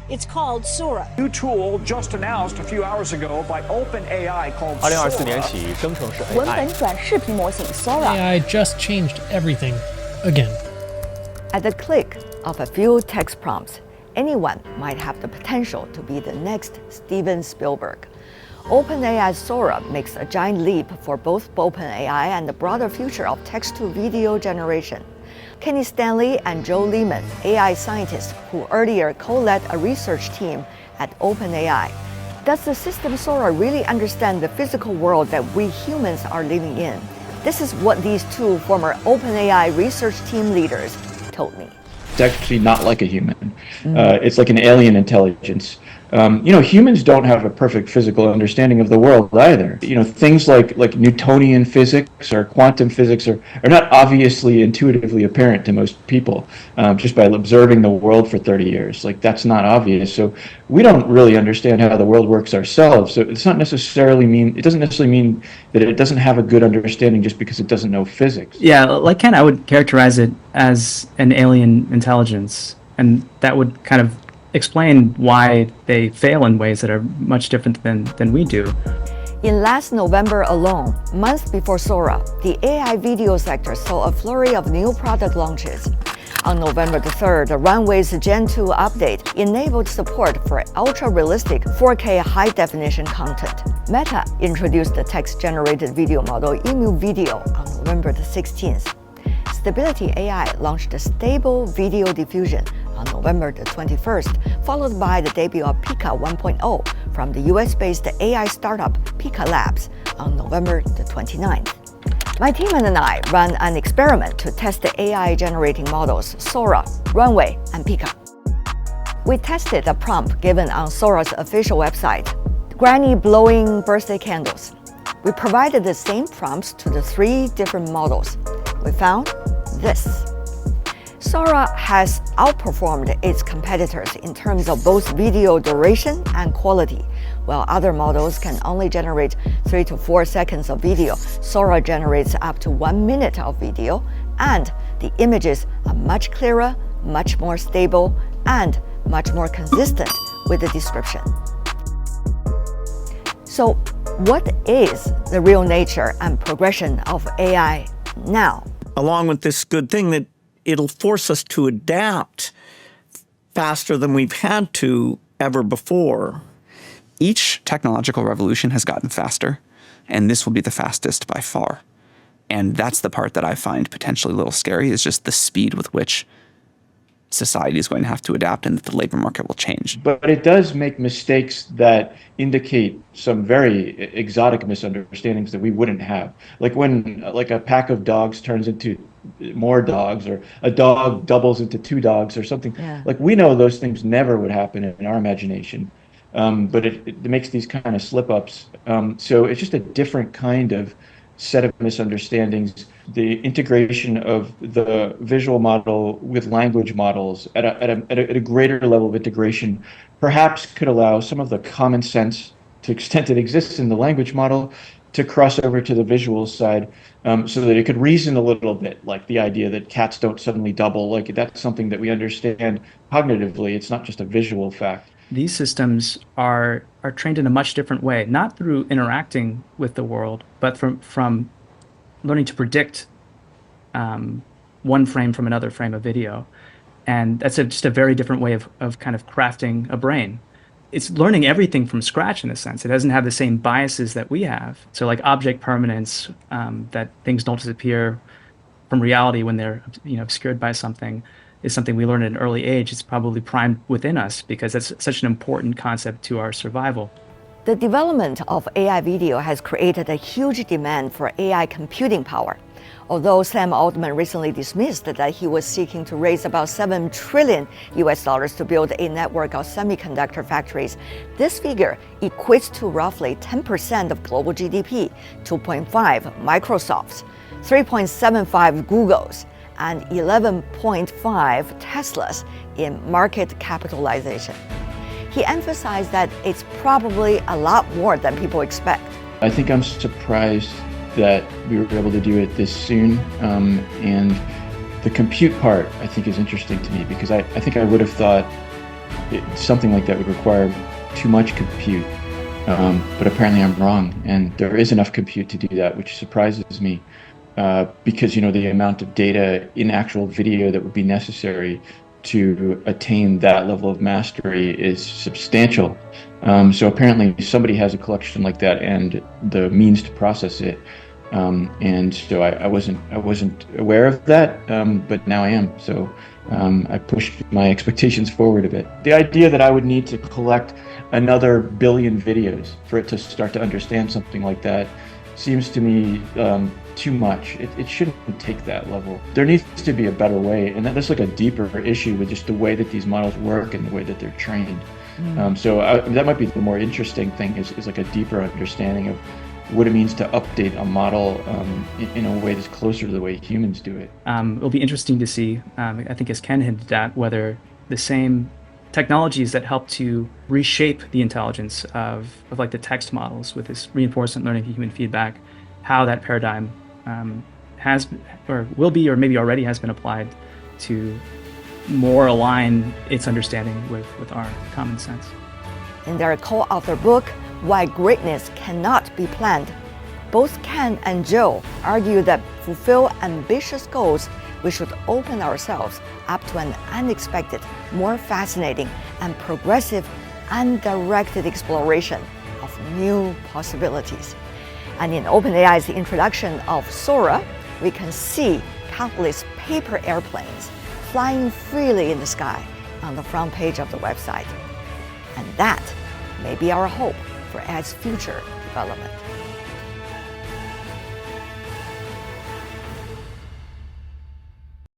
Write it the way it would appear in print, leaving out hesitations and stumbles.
It's called Sora. New tool just announced a few hours ago by OpenAI called 2024年起生成式 文本 AI。转视频模型 Sora AI just changed everything again. At the click of a few text prompts, anyone might have the potential to be the next Steven Spielberg. OpenAI's Sora makes a giant leap for both OpenAI and the broader future of text-to-video generation. Kenneth Stanley and Lehman, AI scientists who earlier co-led a research team at OpenAI. Does the system Sora really understand the physical world that we humans are living in? This is what these two former OpenAI research team leaders told me. It's actually not like a human. It's like an alien intelligence. Humans don't have a perfect physical understanding of the world either. Things like Newtonian physics or quantum physics are not obviously intuitively apparent to most people just by observing the world for 30 years. That's not obvious. So we don't really understand how the world works ourselves. So it doesn't necessarily mean that it doesn't have a good understanding just because it doesn't know physics. Yeah, like Ken, I would characterize it as an alien intelligence, and that would kind of explain why they fail in ways that are much different than we do. In last November alone, months before Sora, the AI video sector saw a flurry of new product launches. On November the 3rd, the Runway's Gen 2 update enabled support for ultra-realistic 4K high-definition content. Meta introduced the text-generated video model Emu Video on November the 16th. Stability AI launched the Stable Video Diffusion on November the 21st, followed by the debut of Pika 1.0 from the US-based AI startup Pika Labs on November the 29th. My team and I ran an experiment to test the AI-generating models Sora, Runway, and Pika. We tested the prompt given on Sora's official website, granny blowing birthday candles. We provided the same prompts to the 3 different models. We found this. Sora has outperformed its competitors in terms of both video duration and quality. While other models can only generate 3 to 4 seconds of video, Sora generates up to 1 minute of video, and the images are much clearer, much more stable, and much more consistent with the description. So, what is the real nature and progression of AI now? Along with this good thing that it'll force us to adapt faster than we've had to ever before. Each technological revolution has gotten faster, and this will be the fastest by far. And that's the part that I find potentially a little scary, is just the speed with which society is going to have to adapt and that the labor market will change. But it does make mistakes that indicate some very exotic misunderstandings that we wouldn't have. Like when a pack of dogs turns into more dogs, or a dog doubles into 2 dogs or something. Yeah. We know those things never would happen in our imagination. But it makes these kind of slip-ups. So it's just a different kind of set of misunderstandings. The integration of the visual model with language models at a greater level of integration perhaps could allow some of the common sense, to the extent it exists in the language model, to cross over to the visual side, so that it could reason a little bit, like the idea that cats don't suddenly double. That's something that we understand cognitively. It's not just a visual fact. These systems are trained in a much different way, not through interacting with the world, but from learning to predict one frame from another frame of video. And that's just a very different way of kind of crafting a brain. It's learning everything from scratch in a sense. It doesn't have the same biases that we have. So like object permanence, that things don't disappear from reality when they're obscured by something, is something we learn at an early age. It's probably primed within us because that's such an important concept to our survival. The development of AI video has created a huge demand for AI computing power. Although Sam Altman recently dismissed that he was seeking to raise about $7 trillion to build a network of semiconductor factories, this figure equates to roughly 10% of global GDP, 2.5 Microsofts, 3.75 Googles, and 11.5 Teslas in market capitalization. He emphasized that it's probably a lot more than people expect. I think I'm surprised that we were able to do it this soon, and the compute part I think is interesting to me, because I think I would have thought something like that would require too much compute. But apparently I'm wrong, and there is enough compute to do that, which surprises me, because the amount of data in actual video that would be necessary to attain that level of mastery is substantial. So apparently somebody has a collection like that and the means to process it. And so I wasn't aware of that, but now I am. So I pushed my expectations forward a bit. The idea that I would need to collect another billion videos for it to start to understand something like that seems to me too much. It shouldn't take that level. There needs to be a better way, and that's like a deeper issue with just the way that these models work and the way that they're trained. So that might be the more interesting thing, is like a deeper understanding of what it means to update a model in a way that's closer to the way humans do it. It'll be interesting to see, I think as Ken hinted at, whether the same technologies that help to reshape the intelligence of like the text models with this reinforcement learning and human feedback, how that paradigm has or will be or maybe already has been applied to more align its understanding with our common sense. In their co-author book, Why Greatness Cannot Be Planned, both Ken and Joe argue that to fulfill ambitious goals, we should open ourselves up to an unexpected, more fascinating and progressive, undirected exploration of new possibilities. And in OpenAI's introduction of Sora, we can see countless paper airplanes flying freely in the sky on the front page of the website. And that may be our hope for AI's future development.